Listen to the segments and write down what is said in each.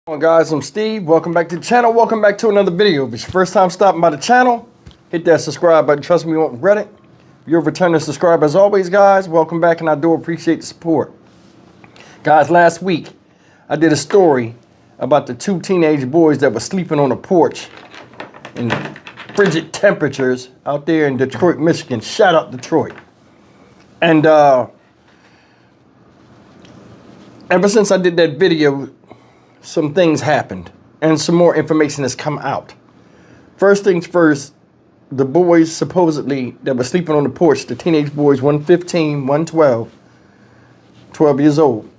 Hello guys, I'm Steve. Welcome back to the channel. Welcome back to another video. If it's your first time stopping by the channel, hit that subscribe button. Trust me, you won't regret it. If you're a returning subscriber, as always, guys, welcome back, and I do appreciate the support. Guys, last week, I did a story about the two teenage boys that were sleeping on a porch in frigid temperatures out there in Detroit, Michigan. Shout out Detroit. And ever since I did that video, some things happened and some more information has come out. First things first, the boys supposedly that were sleeping on the porch, the teenage boys, one 15, one 12 years old,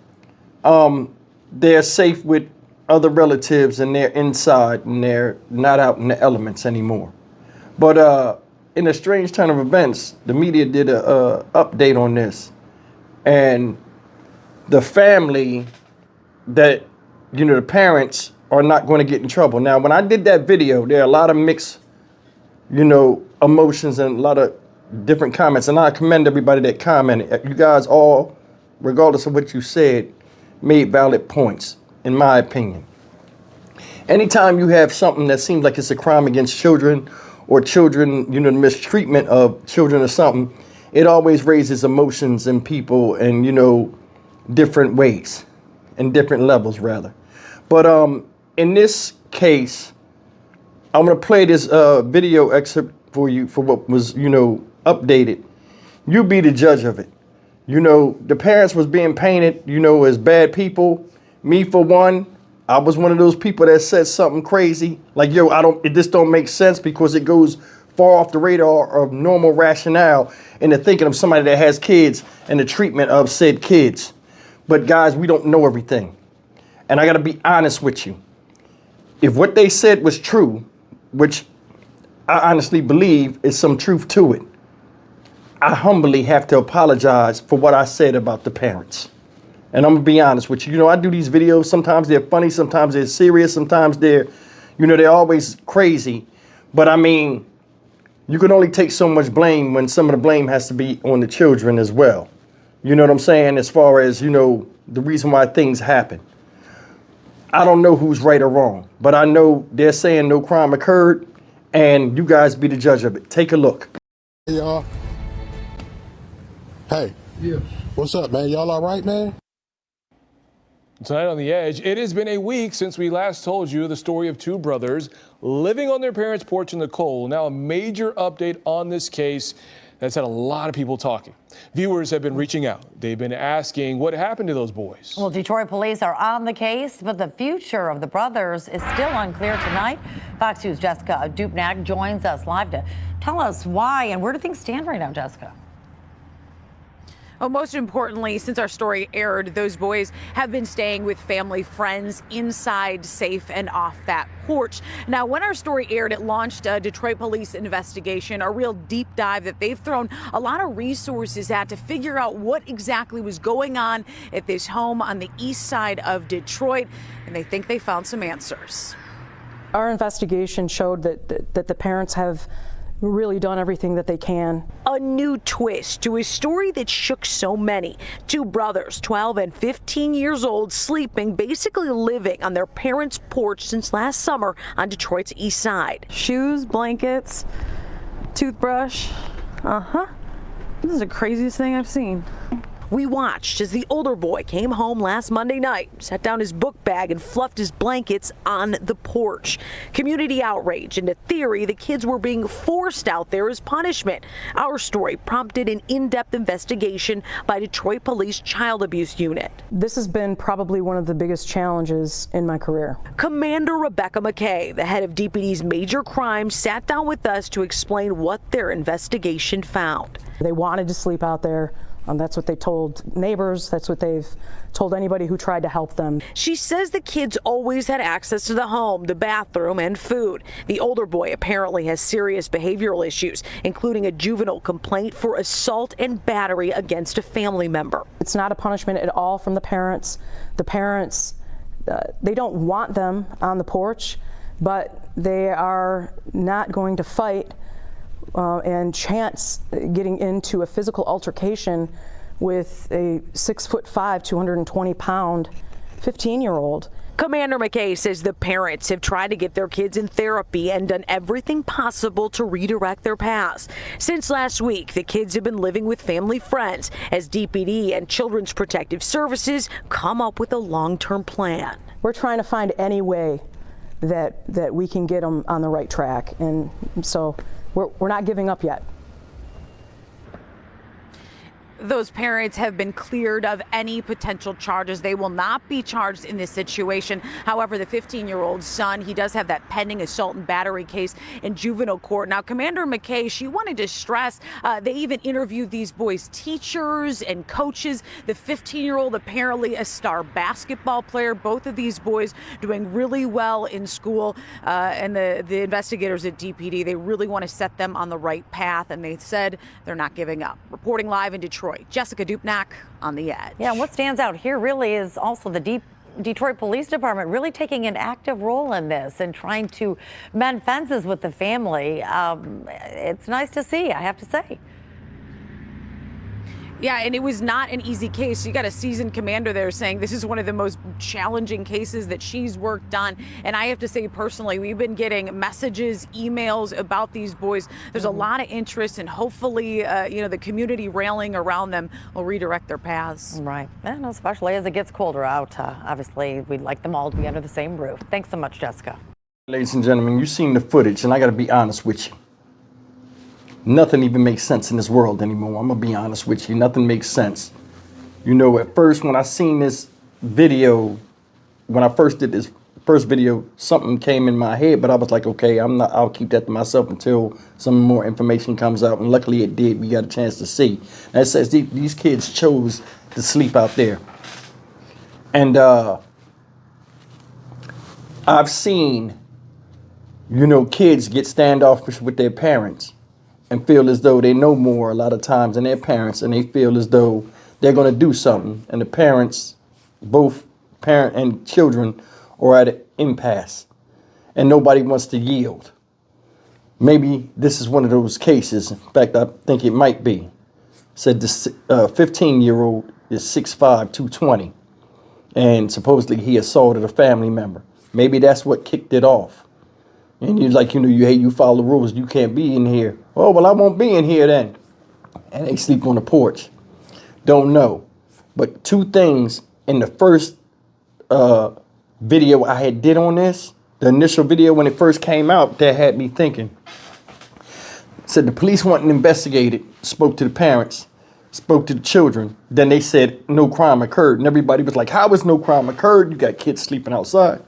they're safe with other relatives and they're inside and they're not out in the elements anymore. But in a strange turn of events, the media did a update on this, and the family that, you know, the parents are not going to get in trouble. Now, when I did that video, there are a lot of mixed, you know, emotions and a lot of different comments. And I commend everybody that commented. You guys all, regardless of what you said, made valid points, in my opinion. Anytime you have something that seems like it's a crime against children or children, you know, the mistreatment of children or something, it always raises emotions in people and, you know, different ways and different levels, rather. But in this case, I'm going to play this video excerpt for you for what was, you know, updated. You be the judge of it. You know, the parents was being painted, you know, as bad people. Me, for one, I was one of those people that said something crazy like, yo, this don't make sense because it goes far off the radar of normal rationale into thinking of somebody that has kids and the treatment of said kids. But guys, we don't know everything. And I got to be honest with you. If what they said was true, which I honestly believe is some truth to it, I humbly have to apologize for what I said about the parents. And I'm going to be honest with you. You know, I do these videos. Sometimes they're funny. Sometimes they're serious. Sometimes they're, you know, they're always crazy. But I mean, you can only take so much blame when some of the blame has to be on the children as well. You know what I'm saying? As far as, you know, the reason why things happen. I don't know who's right or wrong, but I know they're saying no crime occurred, and you guys be the judge of it. Take a look. Hey, y'all. Hey. Yeah. What's up, man? Y'all all right, man? Tonight on The Edge, it has been a week since we last told you the story of two brothers living on their parents' porch in the cold. Now a major update on this case that's had a lot of people talking. Viewers have been reaching out. They've been asking what happened to those boys. Well, Detroit police are on the case, but the future of the brothers is still unclear tonight. Fox News' Jessica Dupnack joins us live to tell us why and where do things stand right now, Jessica? Well, most importantly, since our story aired, those boys have been staying with family friends inside, safe and off that porch. Now, when our story aired, it launched a Detroit police investigation, a real deep dive that they've thrown a lot of resources at to figure out what exactly was going on at this home on the east side of Detroit. And they think they found some answers. Our investigation showed that the parents have really done everything that they can. A new twist to a story that shook so many. Two brothers, 12 and 15 years old, sleeping, basically living on their parents' porch since last summer on Detroit's east side. Shoes, blankets, toothbrush. This is the craziest thing I've seen. We watched as the older boy came home last Monday night, set down his book bag and fluffed his blankets on the porch. Community outrage and a theory the kids were being forced out there as punishment. Our story prompted an in-depth investigation by Detroit Police Child Abuse Unit. This has been probably one of the biggest challenges in my career. Commander Rebecca McKay, the head of DPD's major crimes, sat down with us to explain what their investigation found. They wanted to sleep out there. That's what they told neighbors. That's what they've told anybody who tried to help them. She says the kids always had access to the home, the bathroom, and food. The older boy apparently has serious behavioral issues, including a juvenile complaint for assault and battery against a family member. It's not a punishment at all from the parents. The parents, they don't want them on the porch, but they are not going to fight and chance getting into a physical altercation with a 6'5", 220-pound 15-year-old. Commander McKay says the parents have tried to get their kids in therapy and done everything possible to redirect their paths. Since last week, the kids have been living with family friends as DPD and Children's Protective Services come up with a long-term plan. We're trying to find any way that we can get them on the right track, and so we're not giving up yet. Those parents have been cleared of any potential charges. They will not be charged in this situation. However, the 15-year-old son, he does have that pending assault and battery case in juvenile court. Now, Commander McKay, she wanted to stress they even interviewed these boys' teachers and coaches. The 15-year-old, apparently a star basketball player. Both of these boys doing really well in school. And the investigators at DPD, they really want to set them on the right path. And they said they're not giving up. Reporting live in Detroit, Jessica Dupnack on The Edge. Yeah, what stands out here really is also the Detroit Police Department really taking an active role in this and trying to mend fences with the family. It's nice to see, I have to say. Yeah, and it was not an easy case. You got a seasoned commander there saying this is one of the most challenging cases that she's worked on. And I have to say personally, we've been getting messages, emails about these boys. There's a lot of interest, and hopefully, the community rallying around them will redirect their paths. Right, and especially as it gets colder out. Obviously, we'd like them all to be under the same roof. Thanks so much, Jessica. Ladies and gentlemen, you've seen the footage, and I got to be honest with you. Nothing even makes sense in this world anymore. I'm going to be honest with you. Nothing makes sense. You know, at first, when I seen this video, when I first did this first video, something came in my head, but I was like, okay, I'll keep that to myself until some more information comes out. And luckily it did. We got a chance to see. And it says these kids chose to sleep out there. And I've seen, kids get standoffish with their parents and feel as though they know more a lot of times than their parents, and they feel as though they're going to do something. And the parents, both parent and children, are at an impasse, and nobody wants to yield. Maybe this is one of those cases. In fact, I think it might be. Said this 15-year-old is 6'5", 220, and supposedly he assaulted a family member. Maybe that's what kicked it off. And you're like, you follow the rules. You can't be in here. Oh, well, I won't be in here then. And they sleep on the porch. Don't know. But two things in the first video I had did on this, the initial video when it first came out, that had me thinking. Said the police went and investigated, spoke to the parents, spoke to the children. Then they said no crime occurred. And everybody was like, how is no crime occurred? You got kids sleeping outside.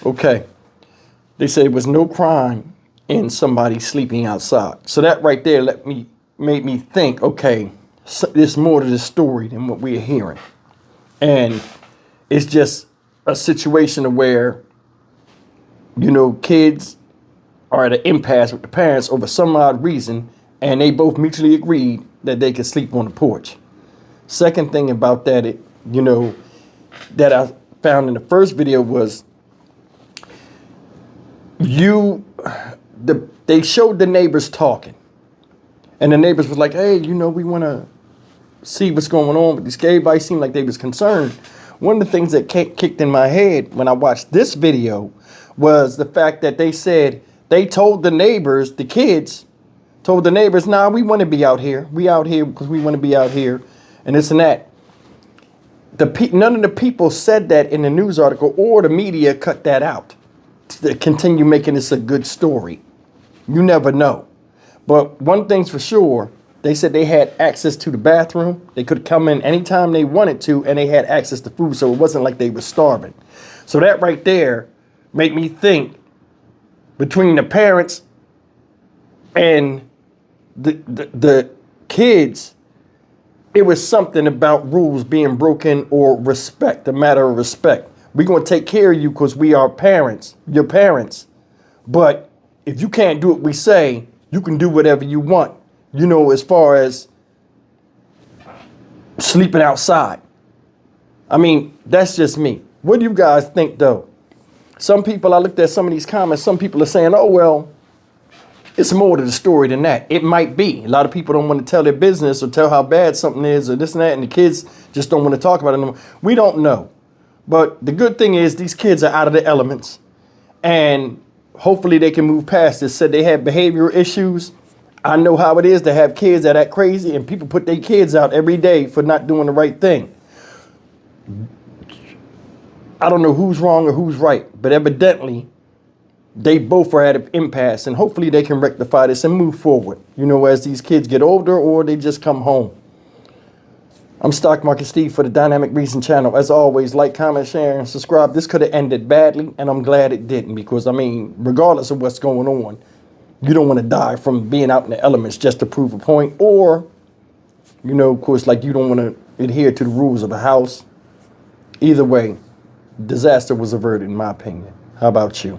Okay. They said it was no crime in somebody sleeping outside. So that right there made me think, okay, so there's more to the story than what we're hearing. And it's just a situation where, kids are at an impasse with the parents over some odd reason, and they both mutually agreed that they could sleep on the porch. Second thing about that, that I found in the first video was they showed the neighbors talking, and the neighbors was like, hey, we want to see what's going on with this. Everybody seemed like they was concerned. One of the things that kicked in my head when I watched this video was the fact that they said they told the neighbors, the kids told the neighbors, nah, we want to be out here. We out here because we want to be out here, and this and that. None of the people said that in the news article, or the media cut that out to continue making this a good story. You never know. But one thing's for sure, they said they had access to the bathroom. They could come in anytime they wanted to, and they had access to food, so it wasn't like they were starving. So that right there made me think, between the parents and the kids, it was something about rules being broken, or respect, a matter of respect. We're going to take care of you because we are parents, your parents. But if you can't do what we say, you can do whatever you want, as far as sleeping outside. I mean, that's just me. What do you guys think, though? Some people, I looked at some of these comments, some people are saying, oh, well, it's more to the story than that. It might be. A lot of people don't want to tell their business or tell how bad something is or this and that, and the kids just don't want to talk about it anymore. We don't know. But the good thing is these kids are out of the elements, and hopefully they can move past this. Said they had behavioral issues. I know how it is to have kids that act crazy, and people put their kids out every day for not doing the right thing. I don't know who's wrong or who's right, but evidently they both are at an impasse, and hopefully they can rectify this and move forward, you know, as these kids get older or they just come home. I'm Stock Market Steve for the Dynamic Reason channel. As always, like, comment, share, and subscribe. This could have ended badly, and I'm glad it didn't, because, I mean, regardless of what's going on, you don't want to die from being out in the elements just to prove a point, or, you know, of course, like, you don't want to adhere to the rules of a house. Either way, disaster was averted, in my opinion. How about you?